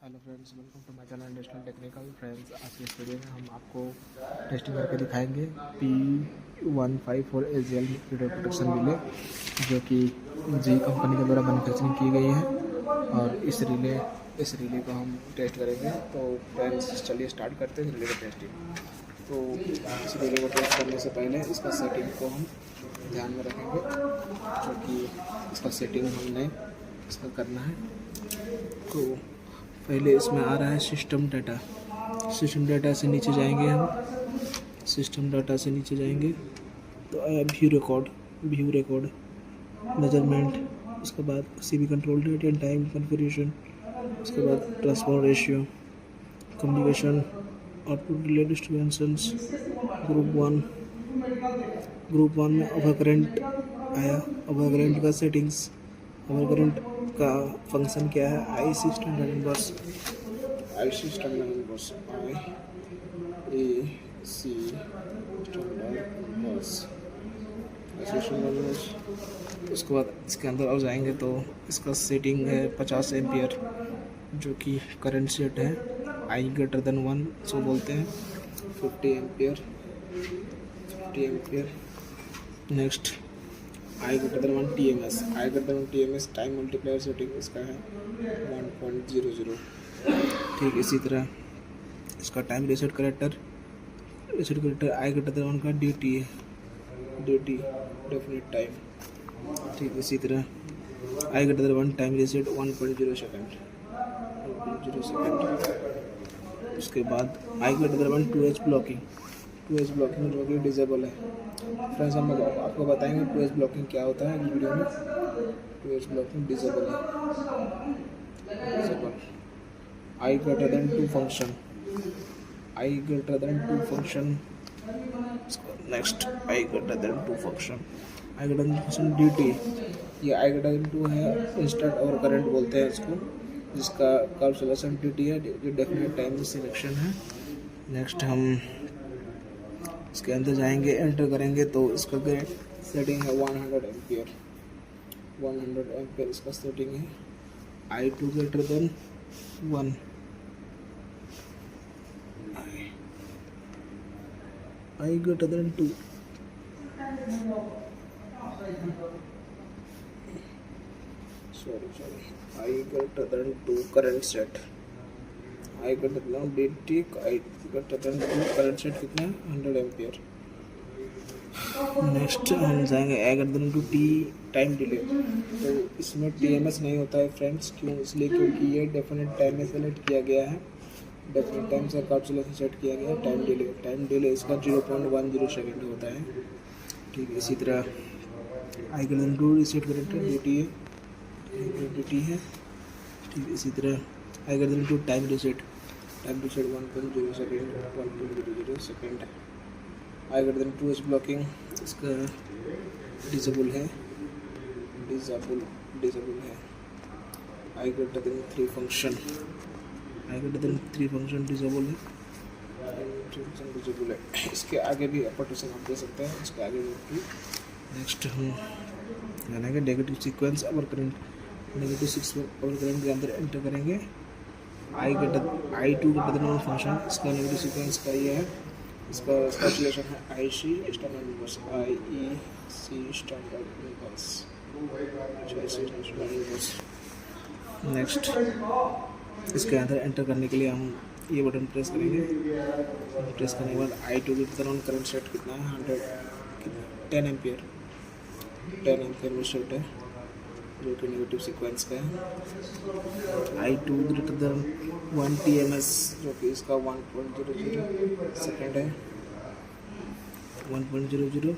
Hello friends, welcome to my channel national technical. Friends, आज की इस वीडियो में हम आपको टेस्टिंग करके दिखाएंगे P154AGL वीडियो प्रोटेक्शन रिले, जो कि जी कंपनी के द्वारा मैन्युफैक्चरिंग की गई है। और इस रिले को हम टेस्ट करेंगे। तो फ्रेंड्स, चलिए स्टार्ट करते हैं रिले का टेस्टिंग। तो इस रिले को टेस्ट करने से पहले इसका सेटिंग को हम ध्यान में रखेंगे, क्योंकि इसका सेटिंग हमने इसका करना है। तो पहले इसमें आ रहा है सिस्टम डाटा। सिस्टम डाटा से नीचे जाएंगे हम। सिस्टम डाटा से नीचे जाएंगे तो आया व्यू रिकॉर्ड मेजरमेंट। उसके बाद CB control rate and time configuration. उसके बाद transfer ratio, communication, output delay distributions. Group one में ओवर करंट आया। ओवर करंट का सेटिंग्स, ओवर करंट का फंक्शन क्या है? IC standard inverse, IC standard inverse, IC standard inverse, IC standard inverse. उसके बाद इसके अंदर और जाएंगे तो इसका सेटिंग है 50 एम्पियर, जो कि करंट सेट है। आई ग्रेटर देन 1 सो बोलते हैं। 50 ampere, 50 ampere. Next I greater than 1 TMS, I greater than 1 TMS time multiplier setting इसका है 1.00। ठीक इसी तरह इसका टाइम रीसेट करेक्टर आई ग्रेटर देन 1 का DT है, DT डेफिनेट टाइम। ठीक इसी तरह I greater than 1 time reset 1.0 second, 1.0 second. उसके बाद I greater than 1 2H blocking, 2H blocking जो कि डिजेबल है। फ्रेंड्स, हम आपको बताएंगे 2H ब्लॉकिंग क्या होता है इस वीडियो में। 2H ब्लॉकिंग डिजेबल है, disable. I greater than 2 function, I greater than 2 function. Next I greater than 2 function, I greater then function DT। ये आई ग्रेटर देन 2 है, इंस्टेंट और करंट बोलते हैं इसको, जिसका कैलकुलेशन DT है, जो डेफिनेट टाइम सिलेक्शन है। नेक्स्ट हम इसके अंदर जाएंगे, एंटर करेंगे तो इसका सेटिंग है 100 एम्पियर, 100 एम्पियर इसका सेटिंग है। I2 greater than 1, I greater than 2, I greater than 2 current set, I greater than DT, I greater than 2 current set कितना है 100 एम्पियर। नेक्स्ट हम जाएंगे I greater than 2 T time delay. तो इसमें TMS नहीं होता है फ्रेंड्स, क्यों? इसलिए क्योंकि ये डेफिनेट टाइम में सेलेक्ट किया गया है, डेफिनेट टाइम से कैलकुलेशन सेट किया गया है। टाइम डिले इसका 0.10 सेकेंड होता है। ठीक इसी तरह I greater than 2 reset character DT है। ठीक इसी तरह I greater than 2 time reset 1.0 second, 1.00 second. I greater than 2H blocking इसका डिसेबल है, डिसेबल है। I greater than 3 function, I greater than 3 function disable है, डिसेबल है। इसके आगे भी अपर्टेशन आप दे सकते हैं, इसके आगे भी। नेक्स्ट हम जानेंगे negative sequence over current, negative sequence over current के अंदर एंटर करेंगे। I2 ग्रेटर देन 1 फंक्शन, इसका नेगेटिव सीक्वेंस का ये है, इसका कैलकुलेशन है IC standard inverse, IEC standard inverse. Next इसके अंदर एंटर करने के लिए हम ये बटन प्रेस करेंगे। प्रेस करने के बाद I2 greater than 1 current set कितना है 10 एम्पियर, 10 एम्पियर में सेट है, जो कि नेगेटिव सीक्वेंस का है। I2 ग्रेटर देन 1 TMS, जो कि इसका 1.00 सेकेंड है, 1.00।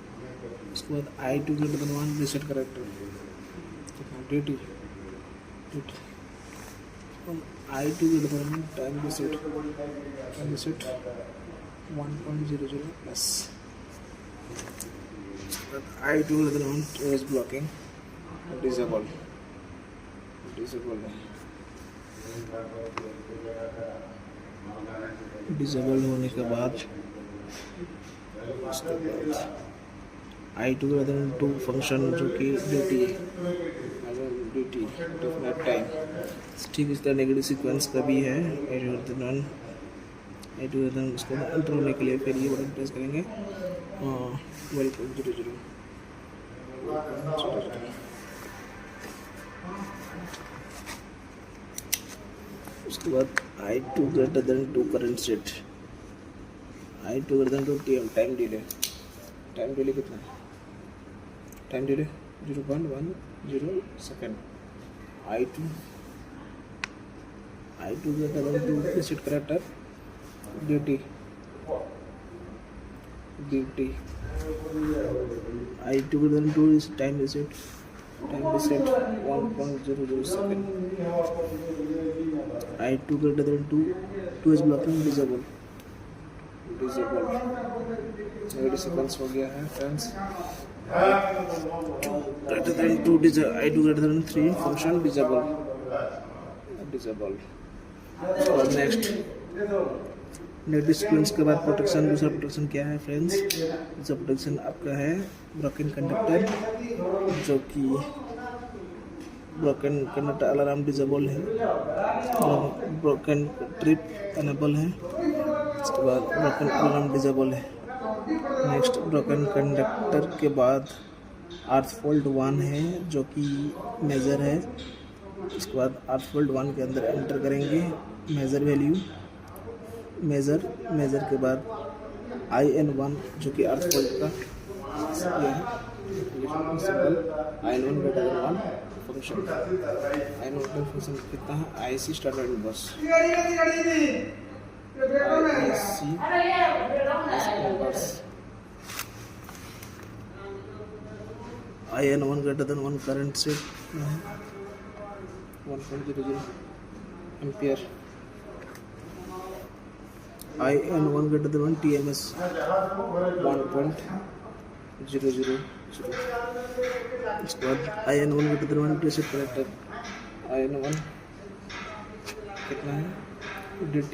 उसके बाद I2 greater than 1 reset character DT, I2 greater than 1 time reset 1.00 plus. I2 greater than 1 2H blocking disable है। डिसेबल होने के बाद I two greater than 2 function जो कि ड्यूटी ड्यूटी डेफिनेट टाइम। ठीक इस तरह नेगेटिव सीक्वेंस का भी है। इसको एंटर होने के लिए फिर ये बटन प्रेस करेंगे 12.00 उसके बाद I two greater than 2 current set I two greater than 2 time delay कितना है? Time delay 0.10 second. I two greater than 2 set character duty I two greater than 2 is time reset 1.00 second. I two greater than 2 is blocking disable negative sequence हो गया है friends. Greater than 2 I two greater than 3 function disable. और next negative sequence के बाद protection. दूसरा protection क्या है friends? दूसरा प्रोटेक्शन आपका है ब्रोकन कंडक्टर, जो कि ब्रोकन कंडक्टर अलार्म डिसेबल है, ब्रोकन ट्रिप एनेबल है, इसके बाद ब्रोकन अलार्म डिसेबल है। नेक्स्ट ब्रोकन कंडक्टर के बाद आर्थफोल्ड 1 है जो कि मेजर है। इसके बाद आर्थफोल्ड 1 के अंदर एंटर करेंगे मेजर वैल्यू मेजर के बाद IN1 जो कि आर्थफोल्ड का ये है symbol IN1 greater than 1 function. IN1 function कितना है? IC standard inverse IN1 greater than 1 current set 1.00 ampere. IN1 greater than 1 TMS 1.000। इसके बाद IN1 greater than 1 ट्रेसेट character IN1 कितना है? DT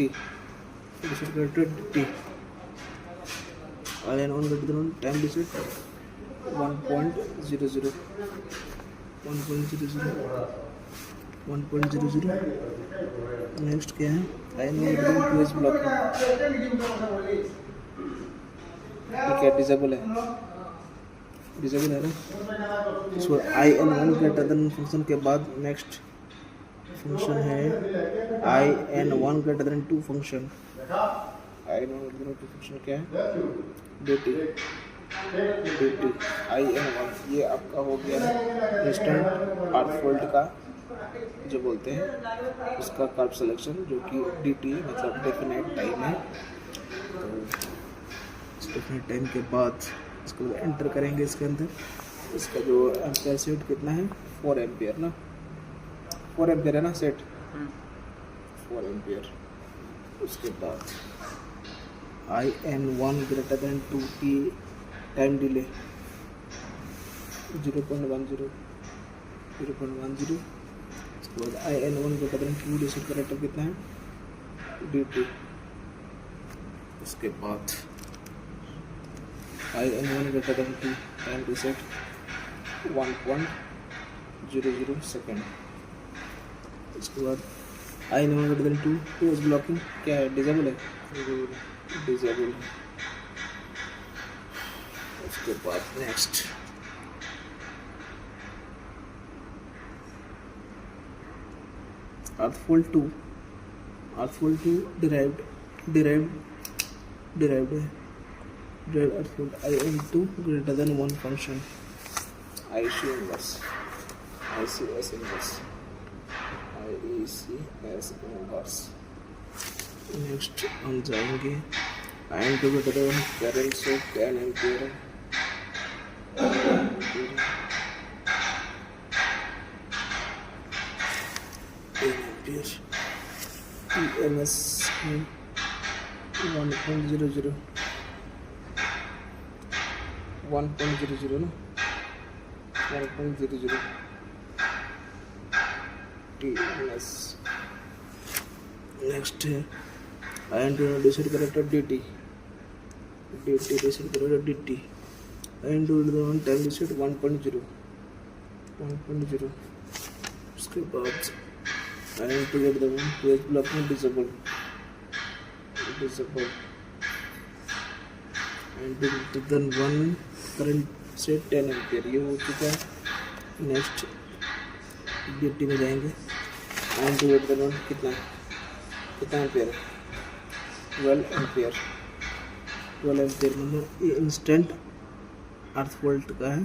reset character DT। IN1 greater than 1 time reset 1.00। Next क्या है? IN1 2 is blocking क्या disable है ना। सो IN1 greater then function के बाद नेक्स्ट फंक्शन है IN1 greater than 2 function. IN1 greater than 2 function क्या है? ड्यूटी IN1 ये आपका हो गया इंस्टेंट आर्थफोल्ड का जो बोलते हैं उसका कर्व सिलेक्शन, जो कि DT मतलब डेफिनेट टाइम है। तो इस डेफिनेट टाइम के बाद इसको एंटर करेंगे इसके अंदर। इसका जो एम्पियर सेट कितना है? 4 एम्पियर ना, 4 एम्पियर है ना सेट 4 एम्पियर। उसके बाद IN1 ग्रेटर देन 2 की टाइम डिले 0.10। उसके बाद IN1 ग्रेटर देन 2 डिसेट करेक्टर कितना है? DT। उसके बाद IN1 greater than 2 time reset 1.00 second. उसके बाद IN1 greater than 2 is blocking क्या है? डिसेबल है डिसेबल। उसके बाद नेक्स्ट आर्थफोल्ड 2 डिराइव्ड है। आर्थफोल्ड IN2 greater than 1 function IC inverse ICS inverse. Next हम जाएंगे IN2 ग्रेटर देन करंट से 10 एम्पियर TMS 1.00 ना 1.00 TMS। नेक्स्ट है IN2 reset character DT reset character DT and two the one time reset 1.0 उसके बाद and to get the one page block में disable and two the one current से 10 ampere ये हो चुका है। नेक्स्ट ड्यूटी में जाएंगे and to get the one कितना एम्पियर है 12 एम्पियर मतलब ये इंस्टेंट अर्थ वोल्ट का है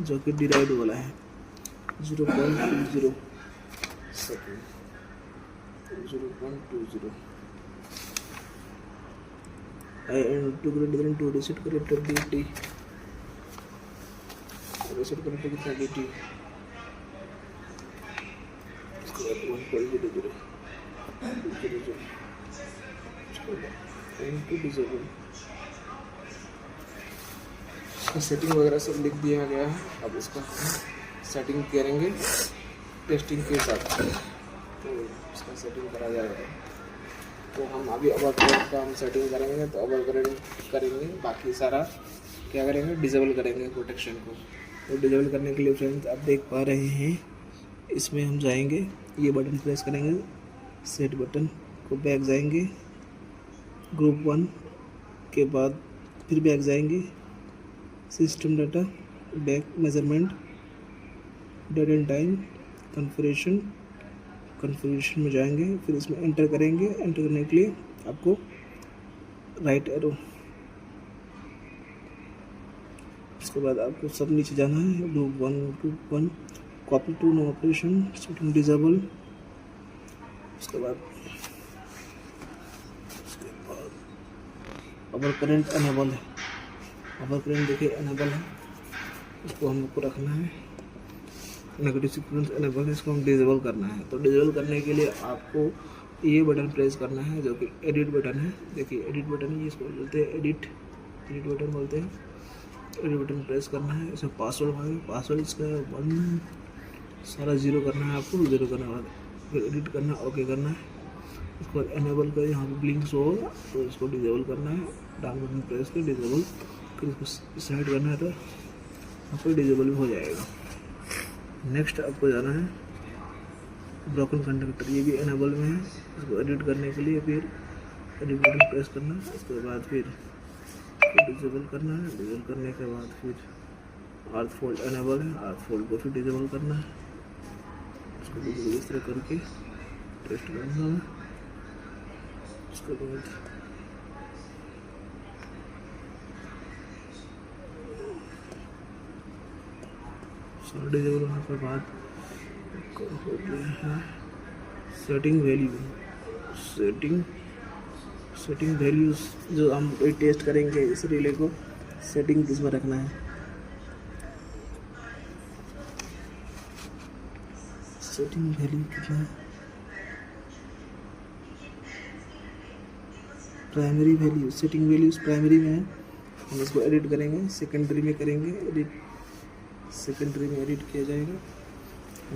जो कि डिराइड वाला है 0.20 second 0.20 and to greater than 2 reset character dt reset character कितना dt 1.00 एंड टू डिसेबल इसका सेटिंग वगैरह सब लिख दिया गया है। अब इसका सेटिंग करेंगे टेस्टिंग के साथ, तो इसका सेटिंग करा जाएगा। तो हम अभी अवर करंट का हम सेटिंग करेंगे, तो अवर करंट करेंगे, बाकी सारा क्या करेंगे डिसेबल करेंगे प्रोटेक्शन को। तो डिसेबल करने के लिए फ्रेंड्स आप देख पा रहे हैं इसमें हम जाएंगे, ये बटन प्रेस करेंगे, सेट बटन को बैक जाएंगे, ग्रुप 1 के बाद फिर बैक जाएंगे, system data, back measurement, date and time, configuration में जाएंगे, फिर इसमें एंटर करेंगे। एंटर करने के लिए आपको राइट एरो, उसके बाद आपको सब नीचे जाना है, group 1 copy to no operation, setting disable, उसके बाद अवर करंट अनेबल है, अवर करंट देखिए अनेबल है, इसको हमको रखना है, नेगेटिव सीक्वेंस अनेबल है, इसको हम डिसेबल करना है। तो डिसेबल करने के लिए आपको ये बटन प्रेस करना है जो कि एडिट बटन है, देखिए एडिट बटन है, इसको बोलते हैं एडिट बटन बोलते हैं। एडिट बटन प्रेस करना है, इसमें पासवर्ड इसका 1 सारा 0 करना है आपको, 0 करने के बाद फिर एडिट करना, ओके करना है, इसको एनेबल कर, यहाँ पे ब्लिंक शो होगा तो इसको डिसेबल करना है, डाउन बटन प्रेस कर डिसेबल, फिर इसको साइड करना है तो आपको डिसेबल भी हो जाएगा। नेक्स्ट आपको जाना है ब्रोकन कंडक्टर, ये भी एनेबल में है, इसको एडिट करने के लिए फिर एडिट बटन प्रेस करना है, उसके बाद फिर डिसेबल करना है, डिसेबल करने के बाद फिर अर्थ फोल्ड एनेबल है, अर्थ फोल्ड को फिर डिसेबल करना है, उसको डिसेबल इस तरह करके टेस्ट करना है। उसके बाद डिसेबल होने के बाद हो गया है सेटिंग वैल्यूज, जो हम टेस्ट करेंगे इस रिले को, सेटिंग किस में रखना है, सेटिंग वैल्यू कितना है, primary value, setting values primary में है, हम इसको एडिट करेंगे, सेकेंडरी में करेंगे एडिट, सेकेंडरी में एडिट किया जाएगा।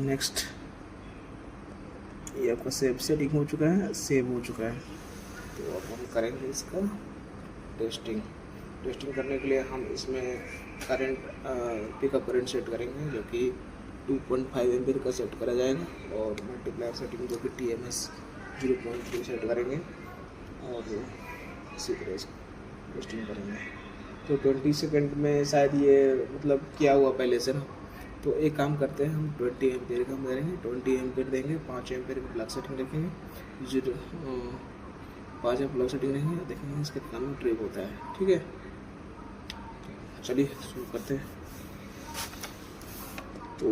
नेक्स्ट ये आपका सेटिंग हो चुका है, सेव हो चुका है। तो अब हम करेंगे इसका टेस्टिंग करने के लिए हम इसमें करंट पिकअप करंट सेट करेंगे जो कि 2.5 एम्पीयर का सेट करा जाएगा, और मल्टीप्लायर सेटिंग जो कि TMS 0.3 सेट करेंगे, और इसी तरह से टेस्टिंग करेंगे। तो 20 सेकंड में शायद ये मतलब क्या हुआ पहले से ना, तो एक काम करते हैं, हम 20 एम्पीयर का हम करेंगे, 20 एम्पीयर देंगे, 5 एम्पीयर की प्लग सेटिंग रखेंगे, 5 एम्पीयर प्लग सेटिंग रहेंगे, देखेंगे इसके कितना में ट्रिप होता है। ठीक है, चलिए शुरू करते हैं। तो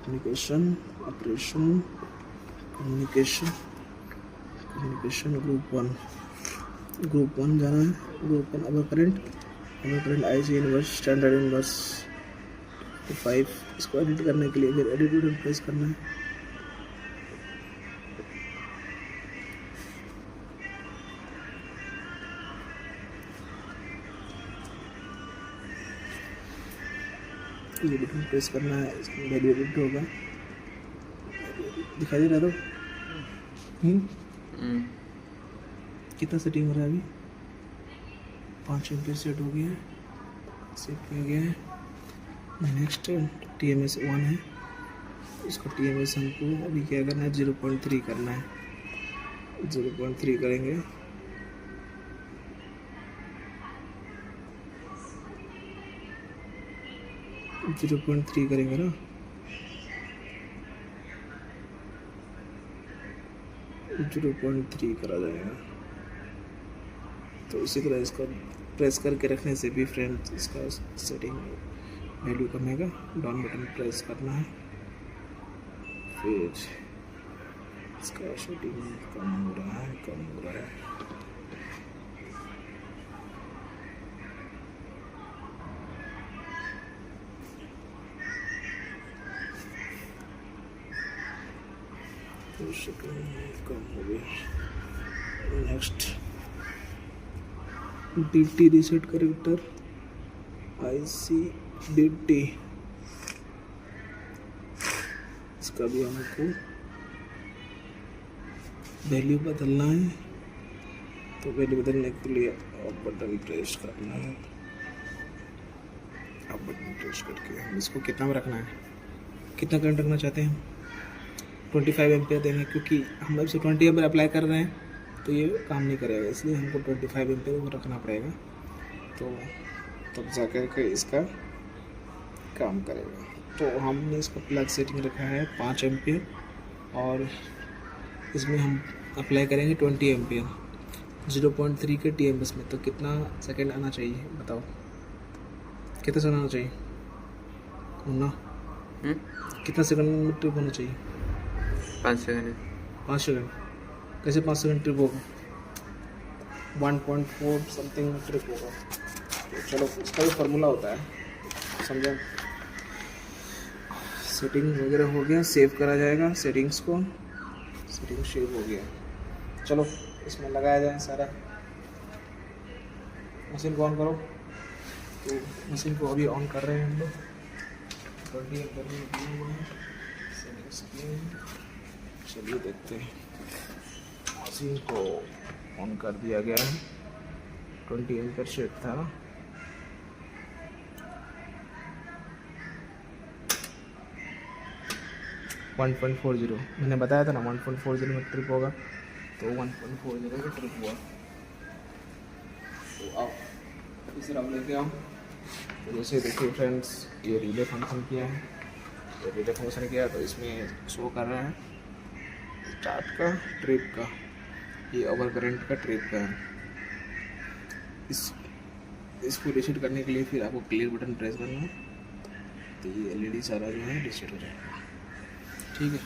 कम्युनिकेशन ऑपरेशन, कम्युनिकेशन ग्रुप 1 जाना है, group 1 over current IC inverse standard inverse 5, इसको एडिट करने के लिए फिर एडिट बटन प्रेस करना है, ये बटन प्रेस करना है, इसमें वैल्यू एडिट होगा, दिखाई दे रहा तो कितना सेटिंग हो रहा है अभी, 5 एम्पीयर सेट हो गया है, सेट किया गया है। नेक्स्ट TMS 1 है, इसको TMS हमको अभी क्या करना है, 0.3 करना है। 0.3 करेंगे। जीरो पॉइंट थ्री करेंगे ना, 0.3 करा जाएगा। तो इसी तरह इसका प्रेस करके रखने से भी फ्रेंड इसका सेटिंग वैल्यू कमेगा। डाउन बटन प्रेस करना है, फिर इसका सेटिंग कम हो रहा है। तो सेटिंग कम हो गया। Next DT reset character ICDT, इसका भी हमको वैल्यू बदलना है। तो वैल्यू बदलने के लिए अप बटन प्रेस करना है। अप बटन प्रेस करके हम इसको कितना में रखना है, कितना करंट रखना चाहते हैं, 25 एम्पियर देंगे, क्योंकि हम अब से 20 एम्पियर अप्लाई कर रहे हैं तो ये काम नहीं करेगा, इसलिए हमको 25 एम्पियर को रखना पड़ेगा। तो तब जाकर के इसका काम करेगा। तो हमने इसका प्लग सेटिंग रखा है 5 एम्पियर, और इसमें हम अप्लाई करेंगे 20 एम्पियर 0.3 के TMS में। तो कितना सेकंड आना चाहिए बताओ, कितना सेकंड आना चाहिए मुन्ना? कितना सेकंड में ट्रिप होना चाहिए? 5 सेकंड। 5 सेकंड? कैसे 5 सेकंड ट्रिप होगा? 1.4 समथिंग में ट्रिप होगा। तो चलो इसका भी फार्मूला होता है, समझें। सेटिंग वगैरह हो गया, सेव करा जाएगा सेटिंग्स को। सेटिंग सेव हो गया। चलो इसमें लगाया जाए सारा। मशीन को ऑन करो। तो मशीन को अभी ऑन कर रहे हैं हम लोग। 20 एम्पियर में दिया हुआ है सेटिंग्स की। चलिए देखते हैं। मशीन को ऑन कर दिया गया है। 20 एम्पियर सेट था ना। .40 मैंने बताया था ना 1.40 में ट्रिप होगा, तो 1.40 में ट्रिप हुआ। तो अब इसे हम लेके आओ। तो जैसे देखिए फ्रेंड्स, ये रिले फंक्शन किया है। तो रिले फंक्शन किया तो इसमें शो कर रहा है स्टार्ट का, ट्रिप का। ये ओवर करंट का ट्रिप का है। इसको रीसेट करने के लिए फिर आपको क्लियर बटन प्रेस करना है। तो ये LED सारा जो है रीसेट हो जाएगा। ठीक है।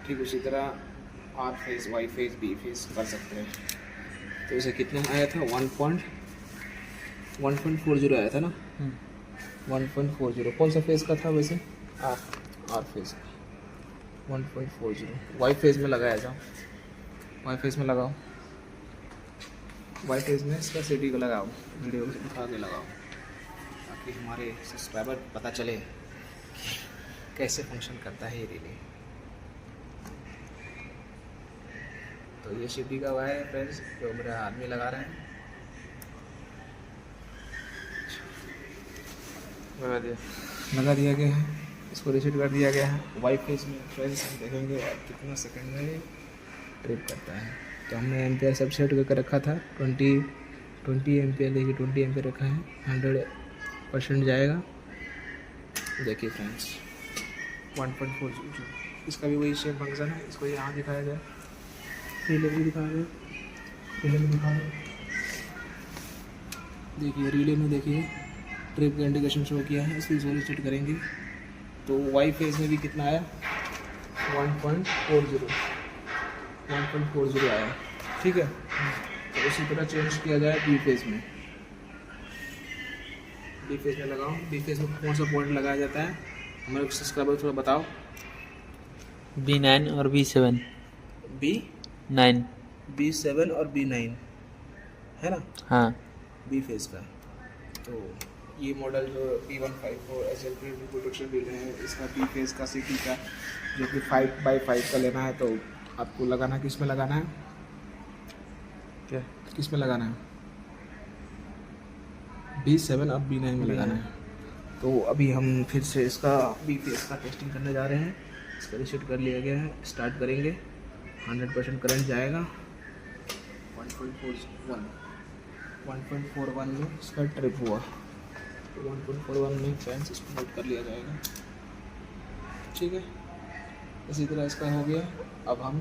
ठीक उसी तरह R phase, Y phase, B phase कर सकते हैं। तो इसे कितने आया था? 1.40 आया था ना। 1.40 कौन सा फेज का था वैसे? R phase 1.40। Y फेज में लगाया जाओ। Y फेज में लगाओ। Y फेज में इसका CD को लगाओ, वीडियो को दिखा के लगाओ, ताकि हमारे सब्सक्राइबर पता चले कैसे फंक्शन करता है ये रिले। तो ये CD का वायर है फ्रेंड्स, जो मेरा आदमी लगा रहे हैं। लगा दिया गया है। इसको रीसेट कर दिया गया है। Y फेज में फ्रेंड्स हम देखेंगे कितना सेकंड में ट्रिप करता है। तो हमने एम्पियर सब सेट करके रखा था 20 एम्पियर। देखिए 20 एम्पियर रखा है, 100% जाएगा। देखिए फ्रेंड्स 1.40। इसका भी वही सेम फंक्शन है। इसको यहाँ दिखाया जाए, रिले भी दिखाया जाए, रिले में दिखाया जाए। देखिए रिले में देखिए ट्रिप का इंडिकेशन शो किया है। इसको इसको रीसेट करेंगे तो Y फेज में भी कितना आया? 1.40 आया। ठीक है। तो उसी तरह चेंज किया जाए B फेज में। B फेज में लगाओ। B फेज में कौन सा पॉइंट लगाया जाता है हमारे सब्सक्राइबर थोड़ा बताओ। B9 और B7। B9 B7 और B9 है ना। हाँ, B फेज का। तो ये मॉडल जो P154 SL प्रोडक्शन बिल है, इसका B फेज का CD का जो कि 5x5 का लेना है। तो आपको लगाना किस में लगाना है? क्या किस में लगाना है? B7 अब B9 में लगाना है। तो अभी हम फिर से इसका बी फेस का टेस्टिंग करने जा रहे हैं। इसका रीसेट कर लिया गया है, स्टार्ट करेंगे, 100% करंट जाएगा। 1.41 में इसका ट्रिप हुआ, तो 1.41 में फैंस इसको नोट कर लिया जाएगा। ठीक है, इसी तरह इसका हो गया। अब हम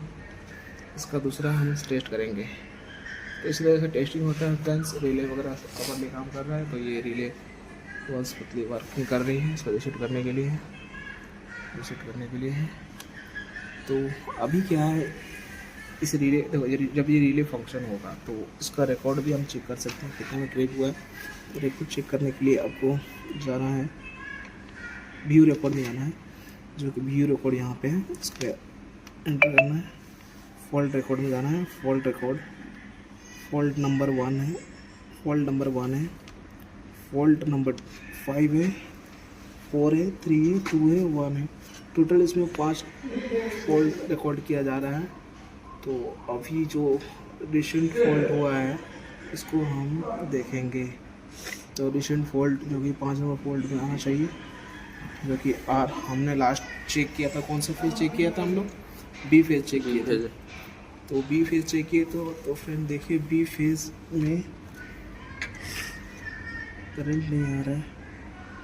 इसका दूसरा हम टेस्ट करेंगे। तो इसी तरह से टेस्टिंग होता है फ्रेंड्स। रिले वगैरह प्रॉपर्ली काम कर रहा है, तो ये रिले बस पतली वर्किंग कर रही है। इसको रीसेट करने के लिए है। तो अभी क्या है, इस रिले देखो, जब ये रिले फंक्शन होगा तो इसका रिकॉर्ड भी हम चेक कर सकते हैं कितने में ट्रिप हुआ है। तो रिकॉर्ड चेक करने के लिए आपको जाना है, व्यू रिकॉर्ड में जाना है, जो कि व्यू रिकॉर्ड यहाँ पे है, इस पर एंटर करना है। फॉल्ट रिकॉर्ड में जाना है, फॉल्ट रिकॉर्ड, फॉल्ट नंबर 1 है, फॉल्ट नंबर 1 है, फॉल्ट नंबर 5 है, 4 है, 3 है, 2 है, 1 है। टोटल इसमें 5 फॉल्ट रिकॉर्ड किया जा रहा है। तो अभी जो रिसेंट फॉल्ट हुआ है इसको हम देखेंगे। तो रिसेंट फॉल्ट जो कि 5 नंबर फॉल्ट में आना चाहिए, जो कि हमने लास्ट चेक किया था। कौन सा फेज चेक किया था हम लोग? बी फेज चेक किया था। तो बी फेज चेक किए तो फ्रेंड देखिए, बी फेज में करंट नहीं आ रहा है।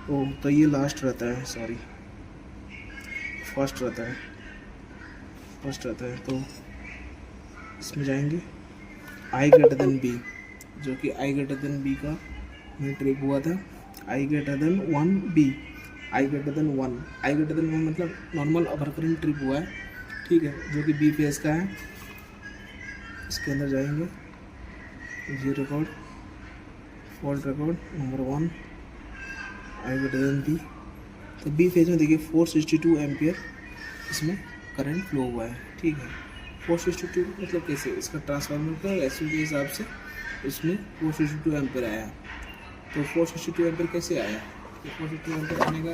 ओह, तो ये लास्ट रहता है, सॉरी फर्स्ट रहता है। तो इसमें जाएंगे आई ग्रेटर देन बी, जो कि आई ग्रेटर देन बी का में ट्रिप हुआ था। आई ग्रेटर देन 1 बी, आई ग्रेटर देन 1 मतलब नॉर्मल अपर करंट ट्रिप हुआ है। ठीक है, जो कि बी फेज का है। इसके अंदर जाएंगे, view record, fault record number 1, आई ग्रेटर देन बी। तो बी फेज में देखिए 462 एम्पियर इसमें करंट फ्लो हुआ है। ठीक है, 462 मतलब कैसे, इसका ट्रांसफार्मर का रेशियो के हिसाब से इसमें 462 एम्पियर आया। तो 462 एम्पियर कैसे आया? तो 462 एम्पियर आने का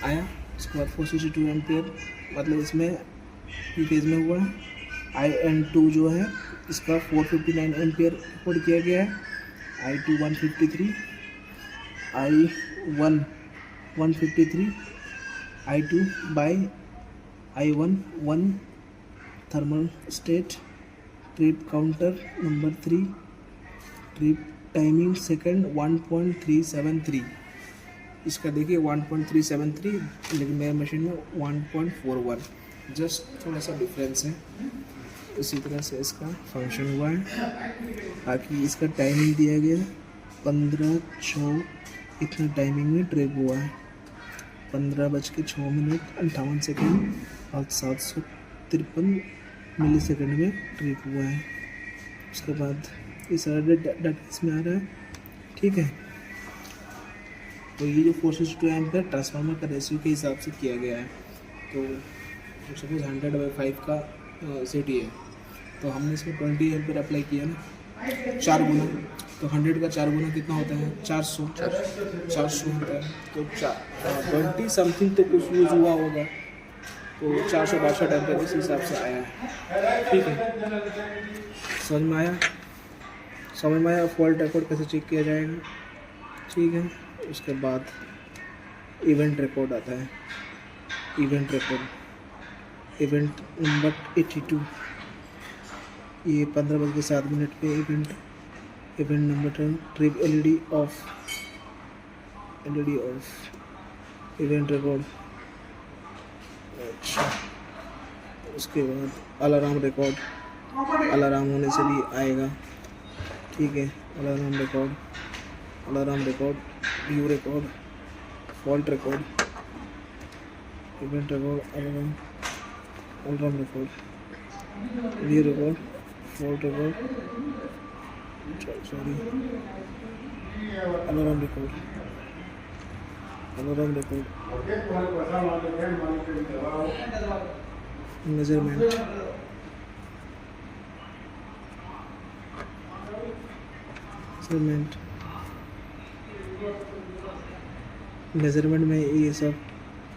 आया, उसके बाद 462 एम्पियर मतलब इसमें बी फेज में हुआ है। IN2 जो है इसका 459 एम्पियर रिकॉर्ड किया गया है। I2 153, I1 153, I2 by I1 1 thermal state, trip counter number 3, trip timing second 1.373। इसका देखिए 1.373, लेकिन मेरे मशीन में 1.41, जस्ट थोड़ा सा डिफरेंस है। इसी तरह से इसका फंक्शन हुआ है। बाकी इसका टाइमिंग दिया गया है 15:06, इतना टाइमिंग में ट्रिप हुआ है। 15:06 और 753 मिली सेकेंड में ट्रिप हुआ है। उसके बाद ये सारा डाटा इसमें आ रहा है। ठीक है, तो ये जो 462 एम्पियर ट्रांसफार्मर का रेशियो के हिसाब से किया गया है। तो सपोज 100/5 का सिटी है, तो हमने इसमें 20 एम्पियर अप्लाई किया ना, 4 गुना, तो 100 का 4 गुना कितना होता है? 400 होता है। तो 20 समथिंग तो कुछ यूज हुआ होगा, तो 462 एम्पियर इस हिसाब से आया है। ठीक है, समझ में आया फॉल्ट रिकॉर्ड कैसे चेक किया जाएगा। ठीक है, उसके बाद इवेंट रिकॉर्ड आता है। इवेंट नंबर 82, ये 15:07 पे event number 10, trip LED of, event record. अच्छा, उसके बाद अलार्म रिकॉर्ड, अलार्म होने से भी आएगा। ठीक है, alarm record, view record, fault record, event record, alarm record, view record, fault record, sorry alarm record, measurement में ये सब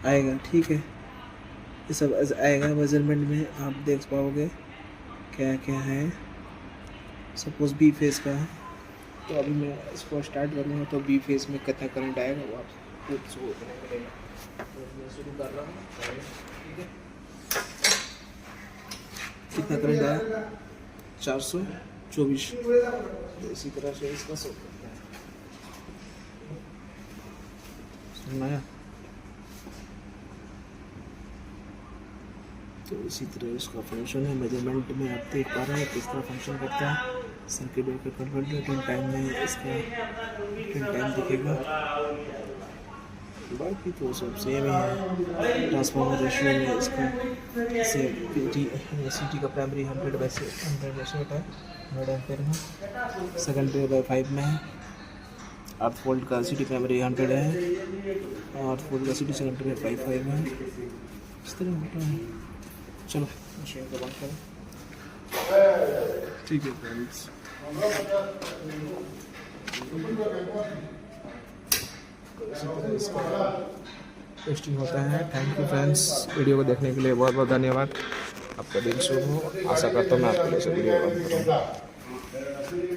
आएगा। ठीक है, ये सब आएगा मेजरमेंट में, आप देख पाओगे क्या क्या है। सपोज बी फेज का है, तो अभी मैं इसको स्टार्ट करूँगा तो बी फेस में कितना करंट आएगा वो आपको शो करने मिलेगा। तो मैं शुरू कर रहा हूँ, ठीक है। कितना करंट आया? 424। तो इसी तरह से इसका शो करता है। सुनना है? तो इसी तरह इसका फंक्शन है। मेजरमेंट में आप देख पा रहे हैं किस तरह फंक्शन करता है। सर्किट ब्रेकर कन्वर्टर टाइम में इसका टाइम दिखेगा। बाकी तो सब सेम ही है। ट्रांसफार्मर रेशियो में इसका सी टी का प्राइमरी 100/100 है, 100 एम्पेयर है। सेकेंडरी बाई 5 में है। 8 वोल्ट का सी टी प्राइमरी 100 है, 8 वोल्ट का सी टी सेकेंडरी 5 में है। इस तरह होता है। चलो मशीन को बंद करें, ठीक है फ्रेंड्स। टेस्टिंग होता है। थैंक यू फ्रेंड्स, वीडियो को देखने के लिए बहुत बहुत धन्यवाद। आपका दिन शुभ हो। आशा करता हूँ मैं आपके लिए वीडियो बंद करूँ।